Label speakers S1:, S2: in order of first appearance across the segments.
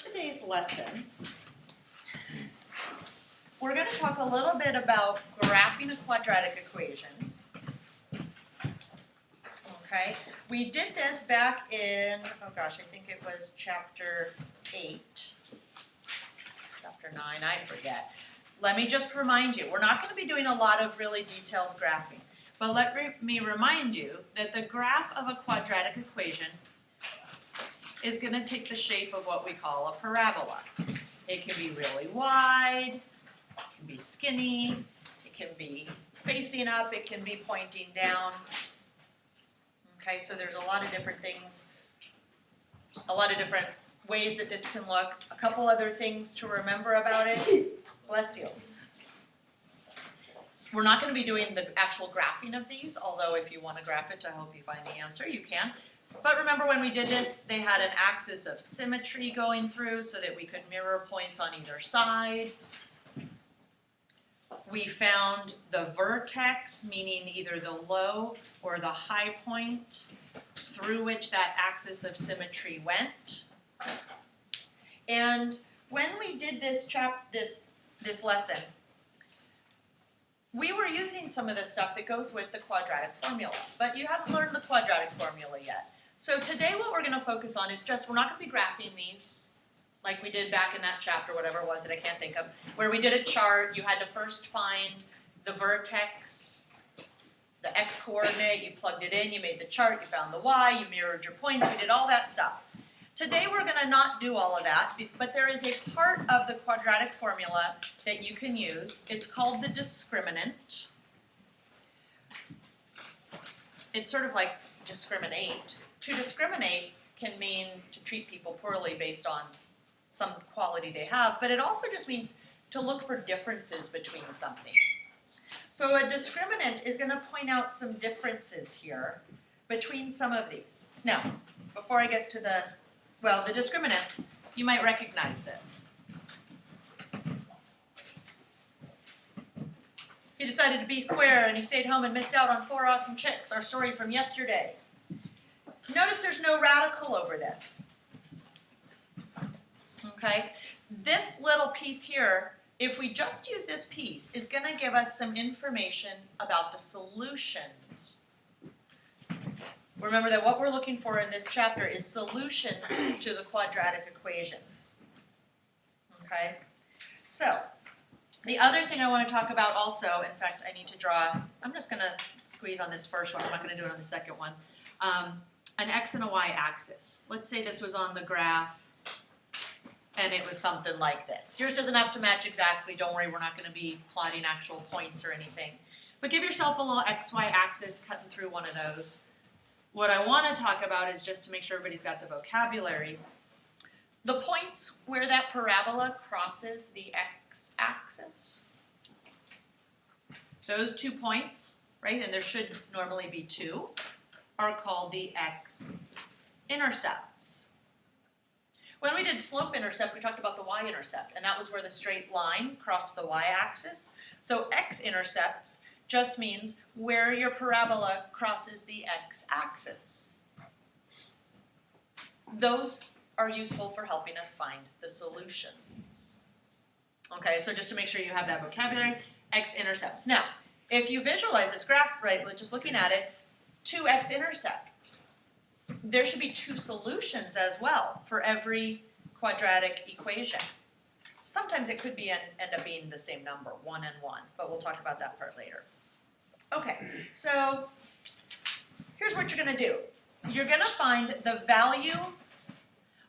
S1: today's lesson, we're going to talk a little bit about graphing a quadratic equation. Okay, we did this back in, oh gosh, I think it was chapter 8, chapter 9, I forget. Let me just remind you, we're not going to be doing a lot of really detailed graphing, but let me remind you that the graph of a quadratic equation is going to take the shape of what we call a parabola. It can be really wide, it can be skinny, it can be facing up, it can be pointing down. Okay, so there's a lot of different things, a lot of different ways that this can look. A couple other things to remember about it. Bless you. We're not going to be doing the actual graphing of these, although if you want to graph it to help you find the answer, you can. But remember when we did this, they had an axis of symmetry going through so that we could mirror points on either side. We found the vertex, meaning either the low or the high point through which that axis of symmetry went. And when we did this lesson, we were using some of the stuff that goes with the quadratic formula, but you haven't learned the quadratic formula yet. So today what we're going to focus on is just, we're not going to be graphing these like we did back in that chapter, whatever it was that I can't think of, where we did a chart. You had to first find the vertex, the x-coordinate, you plugged it in, you made the chart, you found the y, you mirrored your points, we did all that stuff. Today we're going to not do all of that, but there is a part of the quadratic formula that you can use. It's called the discriminant. It's sort of like discriminate. To discriminate can mean to treat people poorly based on some quality they have, but it also just means to look for differences between something. So a discriminant is going to point out some differences here between some of these. Now, before I get to the discriminant, you might recognize this. He decided to be square and he stayed home and missed out on 4 awesome chicks, our story from yesterday. Notice there's no radical over this. Okay, this little piece here, if we just use this piece, is going to give us some information about the solutions. Remember that what we're looking for in this chapter is solutions to the quadratic equations. Okay, so the other thing I want to talk about also, in fact, I need to draw, I'm just going to squeeze on this first one, I'm not going to do it on the second one, an x and a y axis. Let's say this was on the graph and it was something like this. Yours doesn't have to match exactly, don't worry, we're not going to be plotting actual points or anything. But give yourself a little xy axis cutting through one of those. What I want to talk about is, just to make sure everybody's got the vocabulary, the points where that parabola crosses the x-axis. Those 2 points, right, and there should normally be 2, are called the x-intercepts. When we did slope-intercept, we talked about the y-intercept, and that was where the straight line crossed the y-axis. So x-intercepts just means where your parabola crosses the x-axis. Those are useful for helping us find the solutions. Okay, so just to make sure you have that vocabulary, x-intercepts. Now, if you visualize this graph, right, just looking at it, 2 x-intercepts. There should be 2 solutions as well for every quadratic equation. Sometimes it could be end up being the same number, 1 and 1, but we'll talk about that part later. Okay, so here's what you're going to do. You're going to find the value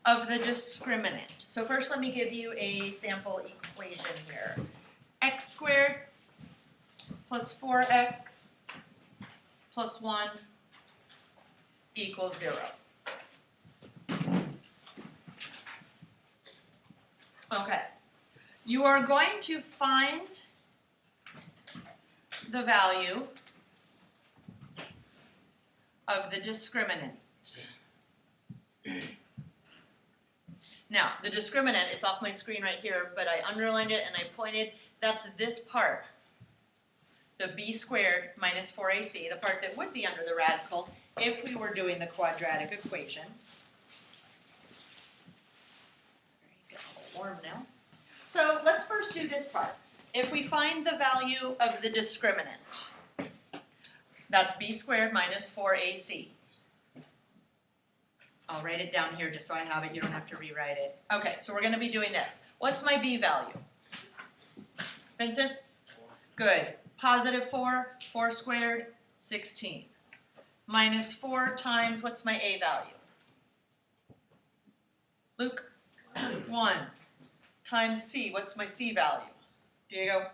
S1: of the discriminant. So first let me give you a sample equation here. X squared plus 4x plus 1 equals 0. Okay, you are going to find the value of the discriminant. Now, the discriminant, it's off my screen right here, but I underlined it and I pointed, that's this part. The b squared minus 4ac, the part that would be under the radical if we were doing the quadratic equation. first do this part. If we find the value of the discriminant, that's b squared minus 4ac. I'll write it down here just so I have it. You don't have to rewrite it. Okay, so we're going to be doing this. What's my b value? Vincent? Good. Positive 4, 4 squared, 16. Minus 4 times, what's my a value? Luke? 1. Times c, what's my c value? Diego?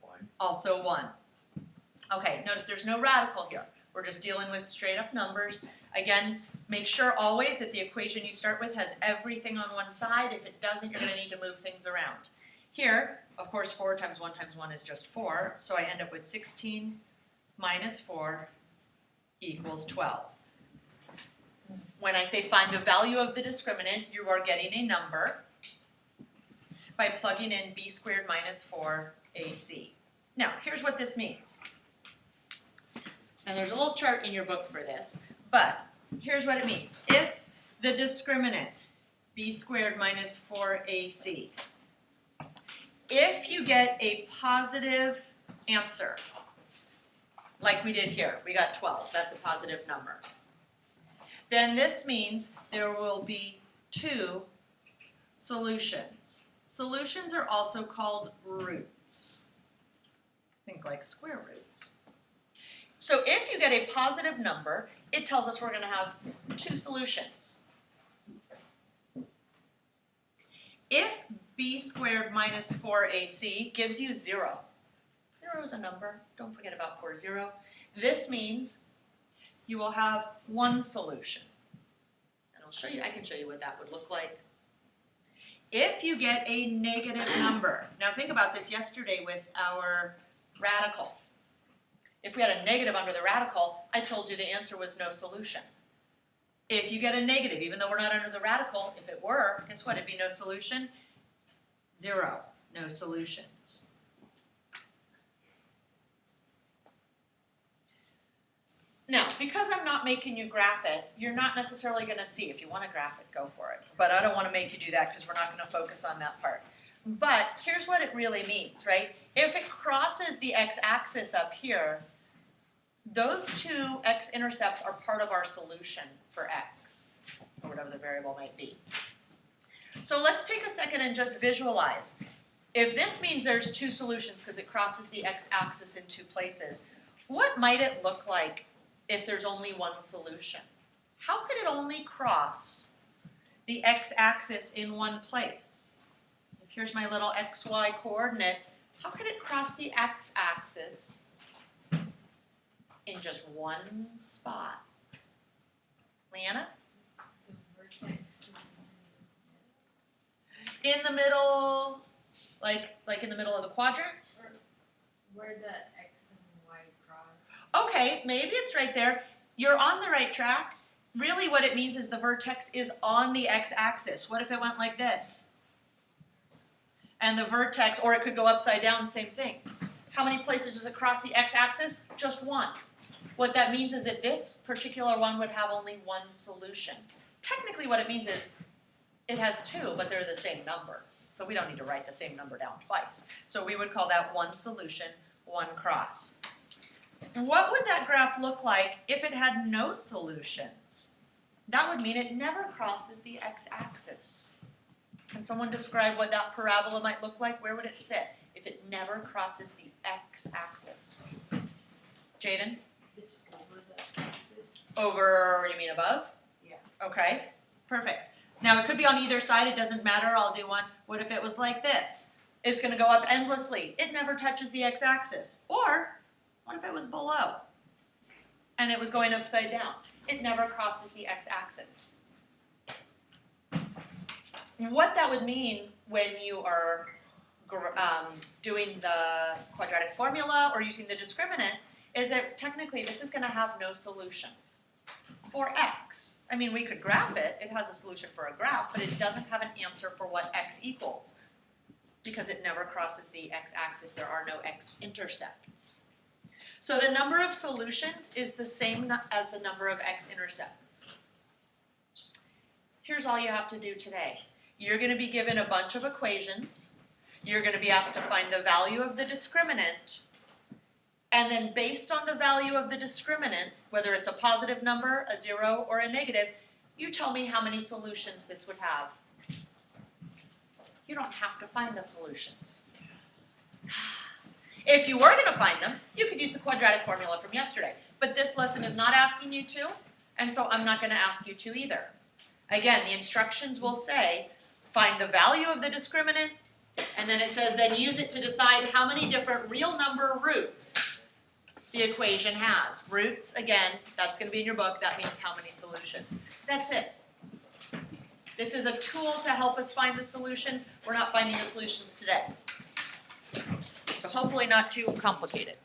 S2: 1.
S1: Also 1. Okay, notice there's no radical here. We're just dealing with straight up numbers. Again, make sure always that the equation you start with has everything on one side. If it doesn't, you're going to need to move things around. Here, of course, 4 times 1 times 1 is just 4, so I end up with 16 minus 4 equals 12. When I say find the value of the discriminant, you are getting a number by plugging in b squared minus 4ac. Now, here's what this means. And there's a little chart in your book for this, but here's what it means. If the discriminant, b squared minus 4ac, if you get a positive answer, like we did here, we got 12, that's a positive number, then this means there will be 2 solutions. Solutions are also called roots. Think like square roots. So if you get a positive number, it tells us we're going to have 2 solutions. If b squared minus 4ac gives you 0, 0 is a number, don't forget about core 0, this means you will have 1 solution. And I can show you what that would look like. If you get a negative number, now think about this yesterday with our radical. If we had a negative under the radical, I told you the answer was no solution. If you get a negative, even though we're not under the radical, if it were, guess what? It'd be no solution. 0, no solutions. Now, because I'm not making you graph it, you're not necessarily going to see. If you want to graph it, go for it. But I don't want to make you do that because we're not going to focus on that part. But here's what it really means, right? If it crosses the x-axis up here, those 2 x-intercepts are part of our solution for x, or whatever the variable might be. So let's take a second and just visualize. If this means there's 2 solutions because it crosses the x-axis in 2 places, what might it look like if there's only 1 solution? How could it only cross the x-axis in 1 place? If here's my little xy coordinate, how could it cross the x-axis in just 1 spot? Leanna? In the middle, like in the middle of the quadrant?
S3: Where the x and y cross.
S1: Okay, maybe it's right there. You're on the right track. Really what it means is the vertex is on the x-axis. What if it went like this? And the vertex, or it could go upside down, same thing. How many places does it cross the x-axis? Just 1. What that means is that this particular one would have only 1 solution. Technically what it means is it has 2, but they're the same number. So we don't need to write the same number down twice. So we would call that 1 solution, 1 cross. What would that graph look like if it had no solutions? That would mean it never crosses the x-axis. Can someone describe what that parabola might look like? Where would it sit if it never crosses the x-axis? Jaden?
S3: It's over the x-axis.
S1: Over, you mean above?
S3: Yeah.
S1: Okay, perfect. Now it could be on either side, it doesn't matter, I'll do one. What if it was like this? It's going to go up endlessly. It never touches the x-axis. Or, what if it was below? And it was going upside down. It never crosses the x-axis. What that would mean when you are doing the quadratic formula or using the discriminant is that technically this is going to have no solution for x. I mean, we could graph it. It has a solution for a graph, but it doesn't have an answer for what x equals because it never crosses the x-axis. There are no x-intercepts. So the number of solutions is the same as the number of x-intercepts. Here's all you have to do today. You're going to be given a bunch of equations. You're gonna be asked to find the value of the discriminant, and then based on the value of the discriminant, whether it's a positive number, a 0, or a negative, you tell me how many solutions this would have. You don't have to find the solutions. If you were gonna find them, you could use the quadratic formula from yesterday. But this lesson is not asking you to, and so I'm not gonna ask you to either. Again, the instructions will say, find the value of the discriminant, and then it says, then use it to decide how many different real number roots the equation has. Roots, again, that's going to be in your book, that means how many solutions. That's it. This is a tool to help us find the solutions. We're not finding the solutions today. So hopefully not too complicated.